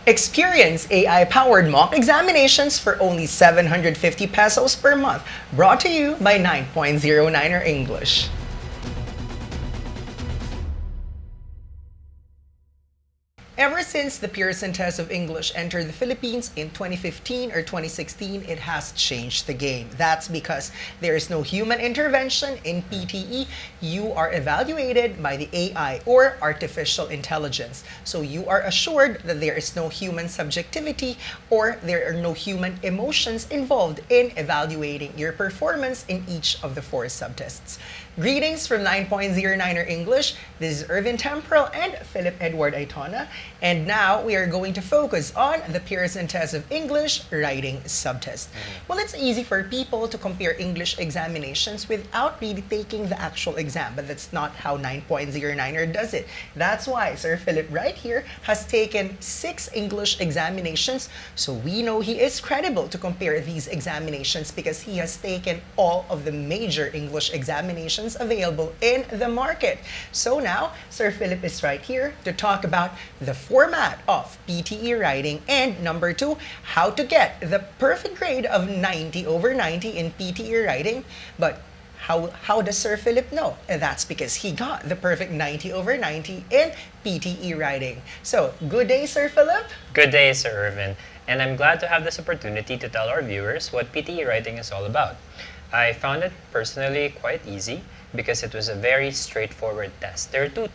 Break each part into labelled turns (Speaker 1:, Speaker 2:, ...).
Speaker 1: Experience AI-powered mock examinations for only 750 pesos per month. Brought to you by 9.09er English. Ever since the Pearson test of English entered the Philippines in 2015 or 2016, it has changed the game. That's because there is no human intervention in PTE. You are evaluated by the AI or artificial intelligence. So you are assured that there is no human subjectivity or there are no human emotions involved in evaluating your performance in each of the 4 subtests. Greetings from 9.09er English. This is Irvin Temporal and Philip Edward Aitona. And now we are going to focus on the Pearson test of English writing subtest. Well, it's easy for people to compare English examinations without really taking the actual exam, but that's not how 9.09er does it. That's why Sir Philip right here has taken 6 English examinations, so we know he is credible to compare these examinations because he has taken all of the major English examinations available in the market. So now, Sir Philip is right here to talk about the format of PTE writing and number 2, how to get the perfect grade of 90 over 90 in PTE writing. But how does Sir Philip know? And that's because he got the perfect 90 over 90 in PTE writing. So, good day, Sir Philip.
Speaker 2: Good day, Sir Irvin. And I'm glad to have this opportunity to tell our viewers what PTE writing is all about. I found it personally quite easy because it was a very straightforward test. There are 2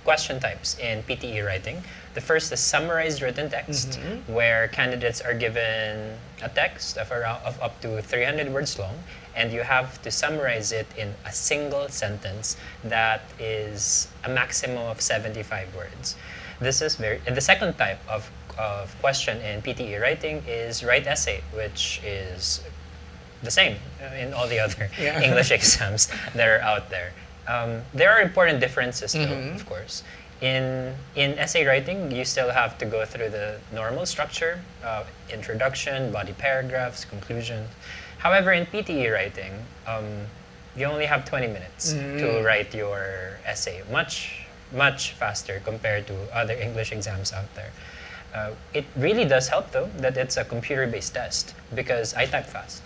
Speaker 2: question types in PTE writing. The first is summarized written text, where candidates are given a text of up to 300 words long, and you have to summarize it in a single sentence that is a maximum of 75 words. This is and the second type of question in PTE writing is write essay, which is the same in all the other English exams that are out there. There are important differences though, of course. In essay writing, you still have to go through the normal structure, introduction, body paragraphs, conclusion. However, in PTE writing, you only have 20 minutes to write your essay, much faster compared to other English exams out there. It really does help though that it's a computer-based test because I type fast.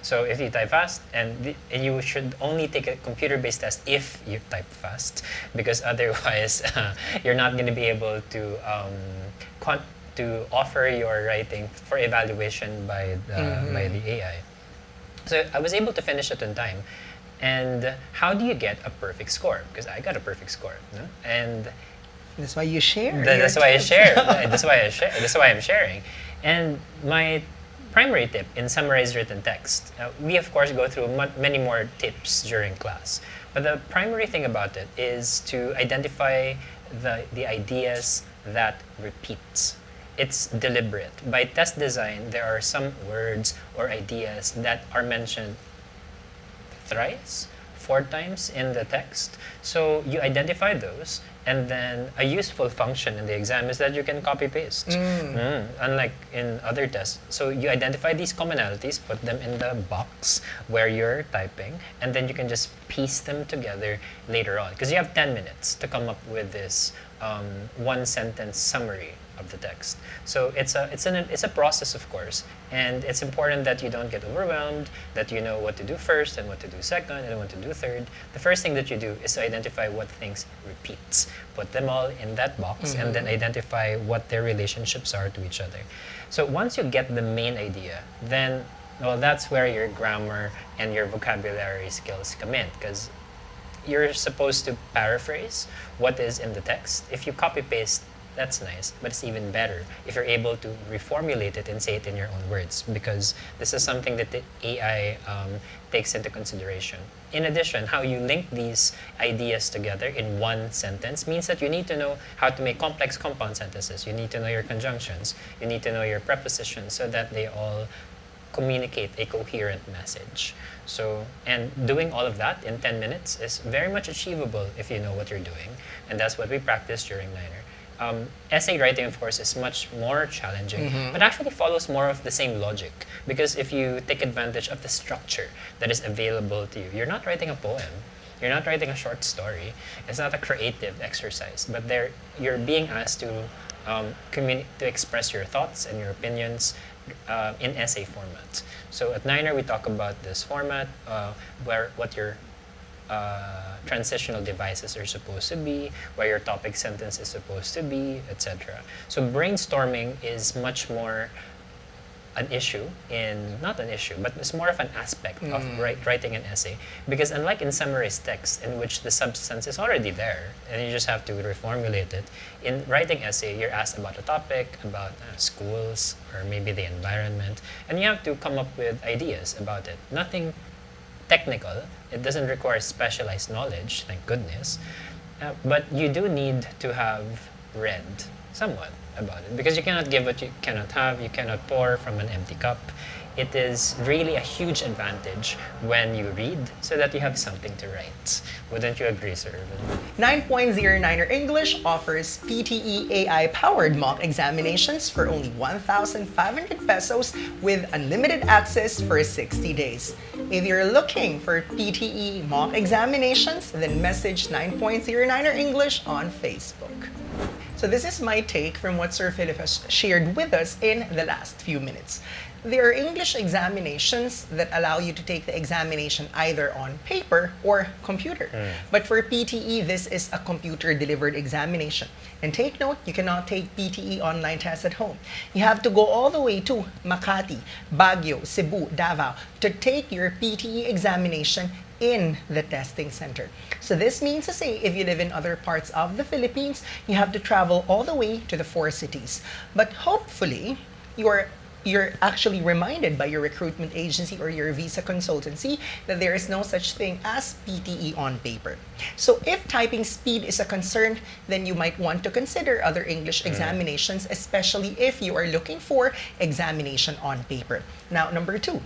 Speaker 2: So if you type fast, and you should only take a computer-based test if you type fast, because otherwise you're not going to be able to offer your writing for evaluation by the AI. So I was able to finish it on time. And how do you get a perfect score? Because I got a perfect score, no? And
Speaker 1: that's why you share.
Speaker 2: That's why I share. That's why I share. That's why I'm sharing. And my primary tip in summarized written text, we of course go through many more tips during class, but the primary thing about it is to identify the ideas that repeats. It's deliberate. By test design, there are some words or ideas that are mentioned thrice, 4 times in the text. So you identify those, and then a useful function in the exam is that you can copy-paste, unlike in other tests. So you identify these commonalities, put them in the box where you're typing, and then you can just piece them together later on. Because you have 10 minutes to come up with this 1-sentence summary of the text. So it's a process, of course, and it's important that you don't get overwhelmed, that you know what to do first and what to do second and what to do third. The first thing that you do is to identify what things repeats. Put them all in that box and then identify what their relationships are to each other. So once you get the main idea, then that's where your grammar and your vocabulary skills come in, because you're supposed to paraphrase what is in the text. If you copy-paste, that's nice, but it's even better if you're able to reformulate it and say it in your own words, because this is something that the AI takes into consideration. In addition, how you link these ideas together in one sentence means that you need to know how to make complex compound sentences. You need to know your conjunctions. You need to know your prepositions so that they all communicate a coherent message. So, and doing all of that in 10 minutes is very much achievable if you know what you're doing, and that's what we practice during Niner. Essay writing, of course, is much more challenging, but actually follows more of the same logic. Because if you take advantage of the structure that is available to you, you're not writing a poem, you're not writing a short story. It's not a creative exercise, but you're being asked to to express your thoughts and your opinions in essay format. So at Niner, we talk about this format, where what your transitional devices are supposed to be, where your topic sentence is supposed to be, etc. So brainstorming is much more an issue not an issue, but it's more of an aspect of writing an essay, because unlike in summarized text in which the substance is already there and you just have to reformulate it, in writing essay you're asked about a topic, about schools or maybe the environment, and you have to come up with ideas about it. Nothing technical, it doesn't require specialized knowledge, thank goodness, but you do need to have read somewhat about it, because you cannot give what you cannot have, you cannot pour from an empty cup. It is really a huge advantage when you read so that you have something to write. Wouldn't you agree, sir?
Speaker 1: 9.09er English offers PTE AI powered mock examinations for only 1,500 pesos with unlimited access for 60 days. If you're looking for PTE mock examinations, then message 9.09er English on Facebook. So this is my take from what Sir Philip has shared with us in the last few minutes. There are English examinations that allow you to take the examination either on paper or computer. But for PTE, this is a computer-delivered examination. And take note, you cannot take PTE online tests at home. You have to go all the way to Makati, Baguio, Cebu, Davao to take your PTE examination in the testing center. So this means to say, if you live in other parts of the Philippines, you have to travel all the way to the 4 cities. But hopefully, you're actually reminded by your recruitment agency or your visa consultancy that there is no such thing as PTE on paper. So if typing speed is a concern, then you might want to consider other English examinations, especially if you are looking for examination on paper. Now, number 2.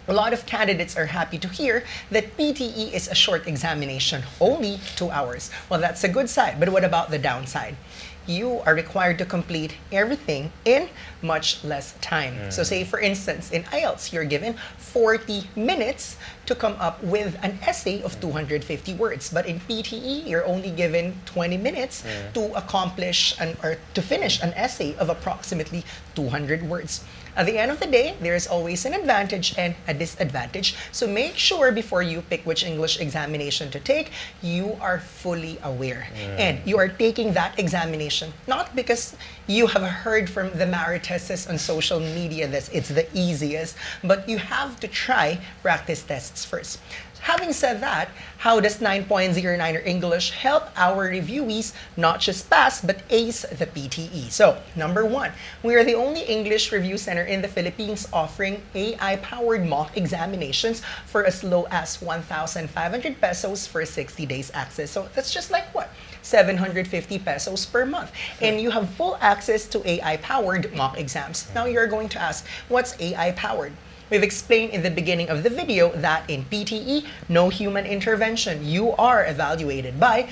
Speaker 1: A lot of candidates are happy to hear that PTE is a short examination, only 2 hours. Well, that's a good side, but what about the downside? You are required to complete everything in much less time. So say, for instance, in IELTS, you're given 40 minutes to come up with an essay of 250 words. But in PTE, you're only given 20 minutes to accomplish or to finish an essay of approximately 200 words. At the end of the day, there is always an advantage and a disadvantage. So make sure before you pick which English examination to take, you are fully aware. And you are taking that examination not because you have heard from the Mariteses on social media that it's the easiest, but you have to try practice tests first. Having said that, how does 9.09er English help our reviewees not just pass but ace the PTE? So, number 1, we are the only English review center in the Philippines offering AI-powered mock examinations for as low as 1,500 pesos for 60 days access. So that's just like what? 750 pesos per month. And you have full access to AI-powered mock exams. Now you're going to ask, what's AI-powered? We've explained in the beginning of the video that in PTE, no human intervention. You are evaluated by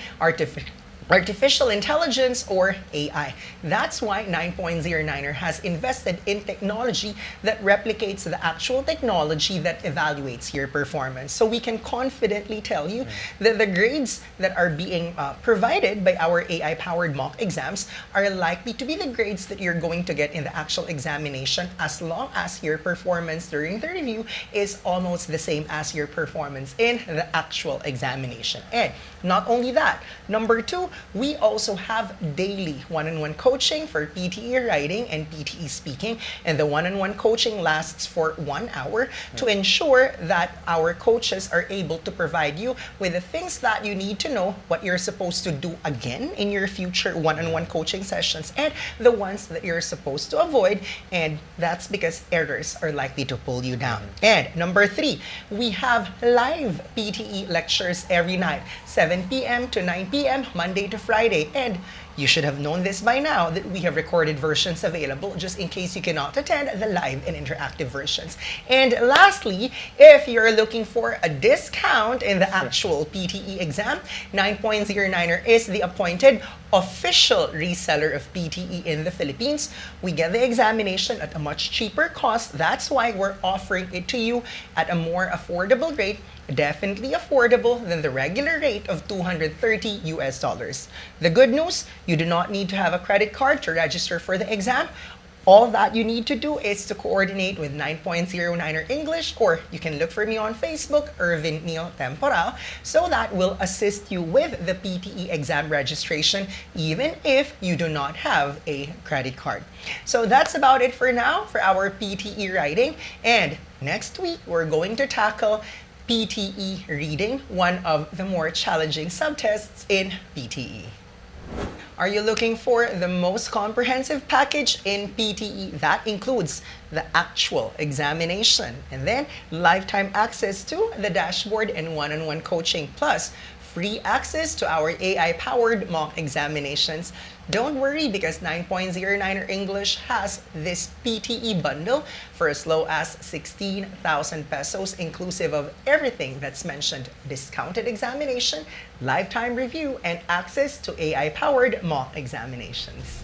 Speaker 1: artificial intelligence or AI. That's why 9.09er has invested in technology that replicates the actual technology that evaluates your performance. So we can confidently tell you that the grades that are being provided by our AI-powered mock exams are likely to be the grades that you're going to get in the actual examination, as long as your performance during the review is almost the same as your performance in the actual examination. And not only that, number 2, we also have daily one-on-one coaching for PTE Writing and PTE Speaking, and the one-on-one coaching lasts for 1 hour to ensure that our coaches are able to provide you with the things that you need to know, what you're supposed to do again in your future one-on-one coaching sessions, and the ones that you're supposed to avoid, and that's because errors are likely to pull you down. And number 3, we have live PTE lectures every night, 7 p.m. to 9 p.m., Monday to Friday. And you should have known this by now that we have recorded versions available just in case you cannot attend the live and interactive versions. And lastly, if you're looking for a discount in the actual PTE exam, 9.09er is the appointed official reseller of PTE in the Philippines. We get the examination at a much cheaper cost. That's why we're offering it to you at a more affordable rate definitely affordable than the regular rate of $230 US. The good news, you do not need to have a credit card to register for the exam. All that you need to do is to coordinate with 9.09er English, or you can look for me on Facebook, Irvin Neil Temporal, so that will assist you with the PTE exam registration even if you do not have a credit card. So that's about it for now for our PTE writing, and next week we're going to tackle PTE reading, one of the more challenging subtests in PTE. Are you looking for the most comprehensive package in PTE? That includes the actual examination and then lifetime access to the dashboard and one-on-one coaching, plus free access to our AI-powered mock examinations. Don't worry, because 9.09er English has this PTE bundle for as low as 16,000 pesos, inclusive of everything that's mentioned: discounted examination, lifetime review, and access to AI-powered mock examinations.